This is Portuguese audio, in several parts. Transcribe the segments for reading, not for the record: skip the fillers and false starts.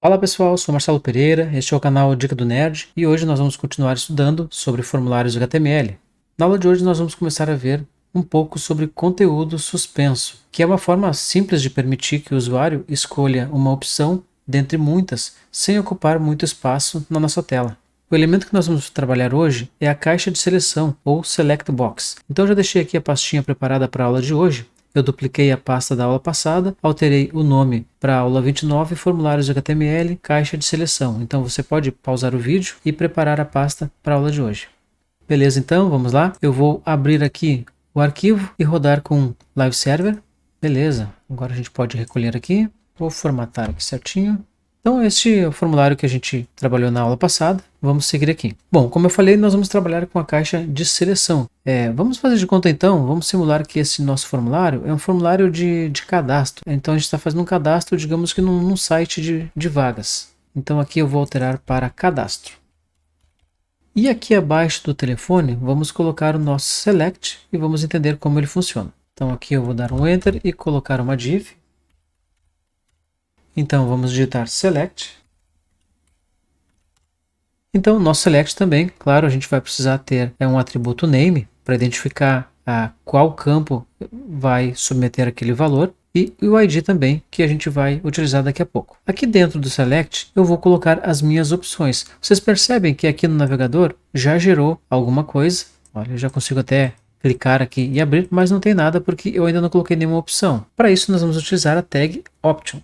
Fala pessoal, sou Marcelo Pereira, este é o canal Dica do Nerd e hoje nós vamos continuar estudando sobre formulários HTML. Na aula de hoje nós vamos começar a ver um pouco sobre conteúdo suspenso, que é uma forma simples de permitir que o usuário escolha uma opção dentre muitas, sem ocupar muito espaço na nossa tela. O elemento que nós vamos trabalhar hoje é a caixa de seleção, ou Select Box. Então eu já deixei aqui a pastinha preparada para a aula de hoje. Eu dupliquei a pasta da aula passada, alterei o nome para a aula 29, formulários HTML, caixa de seleção. Então você pode pausar o vídeo e preparar a pasta para a aula de hoje. Beleza, então vamos lá. Eu vou abrir aqui o arquivo e rodar com Live Server. Beleza, agora a gente pode recolher aqui. Vou formatar aqui certinho. Então este é o formulário que a gente trabalhou na aula passada. Vamos seguir aqui. Bom, como eu falei, nós vamos trabalhar com a caixa de seleção. Vamos fazer de conta então, vamos simular que esse nosso formulário é um formulário de cadastro. Então a gente está fazendo um cadastro, digamos que num site de vagas. Então aqui eu vou alterar para cadastro. E aqui abaixo do telefone, vamos colocar o nosso select e vamos entender como ele funciona. Então aqui eu vou dar um Enter e colocar uma div. Então vamos digitar select. Então nosso select também, claro, a gente vai precisar ter um atributo name para identificar a qual campo vai submeter aquele valor e o ID também, que a gente vai utilizar daqui a pouco. Aqui dentro do select eu vou colocar as minhas opções. Vocês percebem que aqui no navegador já gerou alguma coisa. Olha, eu já consigo até clicar aqui e abrir, mas não tem nada porque eu ainda não coloquei nenhuma opção. Para isso nós vamos utilizar a tag option.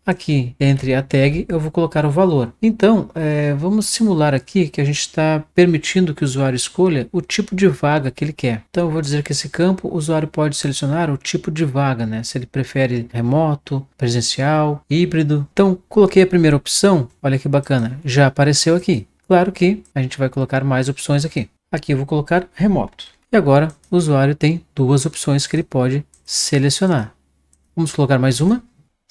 Aqui, entre a tag, eu vou colocar o valor. Então, vamos simular aqui que a gente está permitindo que o usuário escolha o tipo de vaga que ele quer. Então, eu vou dizer que esse campo, o usuário pode selecionar o tipo de vaga, né? Se ele prefere remoto, presencial, híbrido. Então, coloquei a primeira opção. Olha que bacana, já apareceu aqui. Claro que a gente vai colocar mais opções aqui. Aqui eu vou colocar remoto. E agora, o usuário tem duas opções que ele pode selecionar. Vamos colocar mais uma.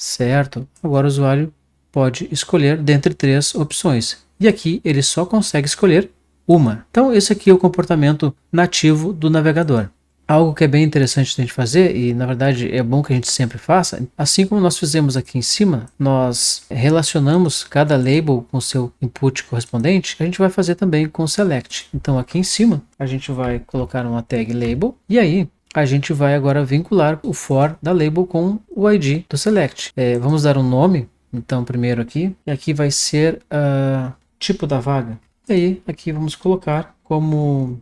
Certo, agora o usuário pode escolher dentre três opções. E aqui ele só consegue escolher uma. Então esse aqui é o comportamento nativo do navegador. Algo que é bem interessante de a gente fazer, e na verdade é bom que a gente sempre faça, assim como nós fizemos aqui em cima, nós relacionamos cada label com seu input correspondente, a gente vai fazer também com o select. Então aqui em cima a gente vai colocar uma tag label, e aí a gente vai agora vincular o for da label com o ID do select. Vamos dar um nome, então primeiro aqui, e aqui vai ser tipo da vaga. E aí aqui vamos colocar como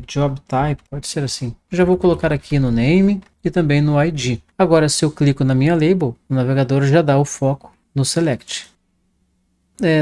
job type, pode ser assim. Já vou colocar aqui no name e também no ID. Agora se eu clico na minha label, o navegador já dá o foco no select.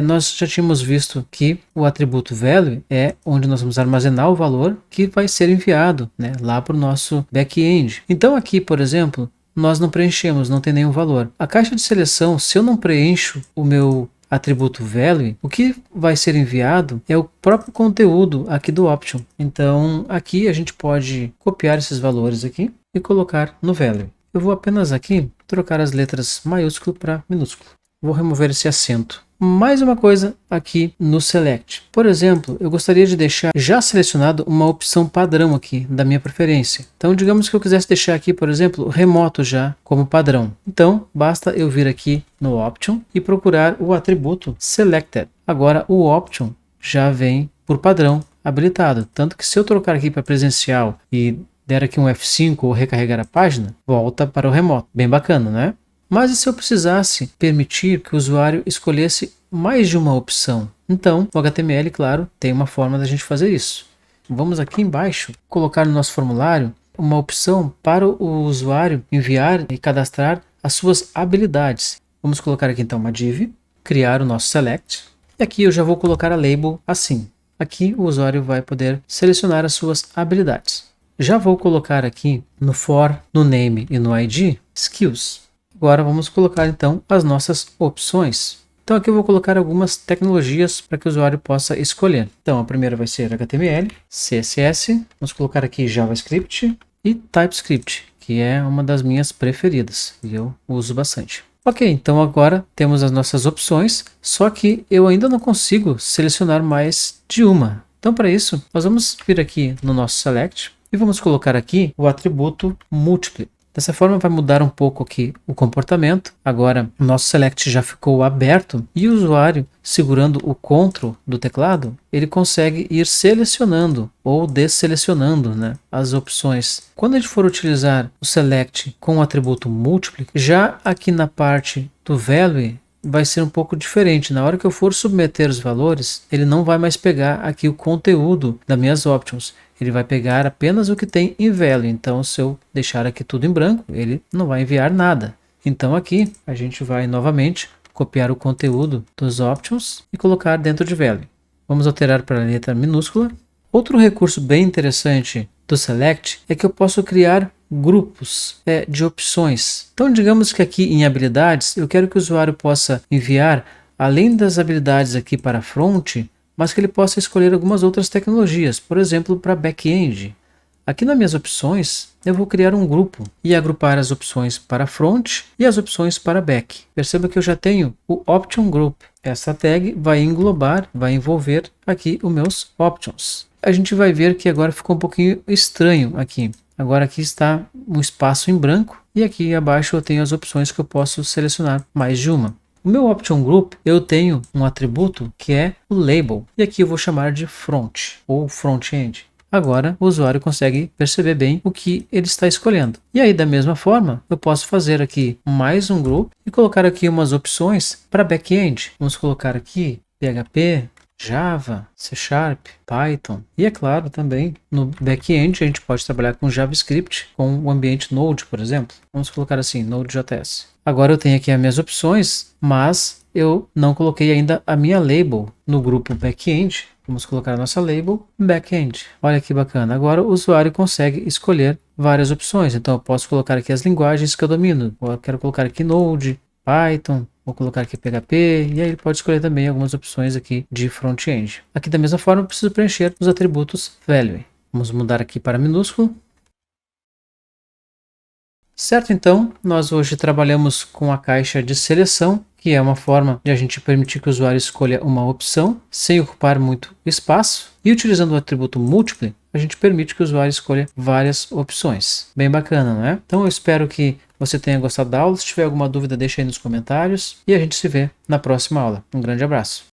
Nós já tínhamos visto que o atributo value é onde nós vamos armazenar o valor que vai ser enviado, né, lá para o nosso back-end. Então aqui, por exemplo, nós não preenchemos, não tem nenhum valor. A caixa de seleção, se eu não preencho o meu atributo value, o que vai ser enviado é o próprio conteúdo aqui do option. Então aqui a gente pode copiar esses valores aqui e colocar no value. Eu vou apenas aqui trocar as letras maiúsculo para minúsculo. Vou remover esse acento. Mais uma coisa aqui no select. Por exemplo, eu gostaria de deixar já selecionado uma opção padrão aqui da minha preferência. Então, digamos que eu quisesse deixar aqui, por exemplo, remoto já como padrão. Então, basta eu vir aqui no option e procurar o atributo selected. Agora, o option já vem por padrão habilitado. Tanto que se eu trocar aqui para presencial e der aqui um F5 ou recarregar a página, volta para o remoto. Bem bacana, né? Mas e se eu precisasse permitir que o usuário escolhesse mais de uma opção? Então, o HTML, claro, tem uma forma da gente fazer isso. Vamos aqui embaixo colocar no nosso formulário uma opção para o usuário enviar e cadastrar as suas habilidades. Vamos colocar aqui então uma div, criar o nosso select, e aqui eu já vou colocar a label assim. Aqui o usuário vai poder selecionar as suas habilidades. Já vou colocar aqui no for, no name e no ID, skills. Agora vamos colocar então as nossas opções. Então aqui eu vou colocar algumas tecnologias para que o usuário possa escolher. Então a primeira vai ser HTML, CSS, vamos colocar aqui JavaScript e TypeScript, que é uma das minhas preferidas e eu uso bastante. Ok, então agora temos as nossas opções, só que eu ainda não consigo selecionar mais de uma. Então para isso nós vamos vir aqui no nosso select e vamos colocar aqui o atributo multiple. Dessa forma vai mudar um pouco aqui o comportamento. Agora o nosso select já ficou aberto e o usuário, segurando o Ctrl do teclado, ele consegue ir selecionando ou desselecionando, né, as opções. Quando a gente for utilizar o select com o atributo multiply, já aqui na parte do value vai ser um pouco diferente. Na hora que eu for submeter os valores, ele não vai mais pegar aqui o conteúdo das minhas options. Ele vai pegar apenas o que tem em value. Então, se eu deixar aqui tudo em branco, ele não vai enviar nada. Então, aqui a gente vai novamente copiar o conteúdo dos options e colocar dentro de value. Vamos alterar para a letra minúscula. Outro recurso bem interessante do select é que eu posso criar grupos de opções. Então, digamos que aqui em habilidades, eu quero que o usuário possa enviar, além das habilidades aqui para front, mas que ele possa escolher algumas outras tecnologias, por exemplo, para back-end. Aqui nas minhas opções, eu vou criar um grupo e agrupar as opções para front e as opções para back. Perceba que eu já tenho o Option Group. Essa tag vai englobar, vai envolver aqui os meus options. A gente vai ver que agora ficou um pouquinho estranho aqui. Agora aqui está um espaço em branco e aqui abaixo eu tenho as opções que eu posso selecionar mais de uma. O meu Option Group, eu tenho um atributo que é o Label e aqui eu vou chamar de Front ou Front-End. Agora o usuário consegue perceber bem o que ele está escolhendo. E aí da mesma forma, eu posso fazer aqui mais um grupo e colocar aqui umas opções para back-end. Vamos colocar aqui PHP, Java, C#, Python e é claro também no back-end a gente pode trabalhar com JavaScript com o ambiente Node, por exemplo. Vamos colocar assim, Node.js. Agora eu tenho aqui as minhas opções, mas eu não coloquei ainda a minha label no grupo back-end. Vamos colocar a nossa label back-end. Olha que bacana. Agora o usuário consegue escolher várias opções. Então eu posso colocar aqui as linguagens que eu domino. Eu quero colocar aqui Node, Python, vou colocar aqui PHP e aí ele pode escolher também algumas opções aqui de front-end. Aqui da mesma forma eu preciso preencher os atributos value. Vamos mudar aqui para minúsculo. Certo, então, nós hoje trabalhamos com a caixa de seleção, que é uma forma de a gente permitir que o usuário escolha uma opção sem ocupar muito espaço. E utilizando o atributo múltiplo, a gente permite que o usuário escolha várias opções. Bem bacana, não é? Então eu espero que você tenha gostado da aula. Se tiver alguma dúvida, deixa aí nos comentários. E a gente se vê na próxima aula. Um grande abraço.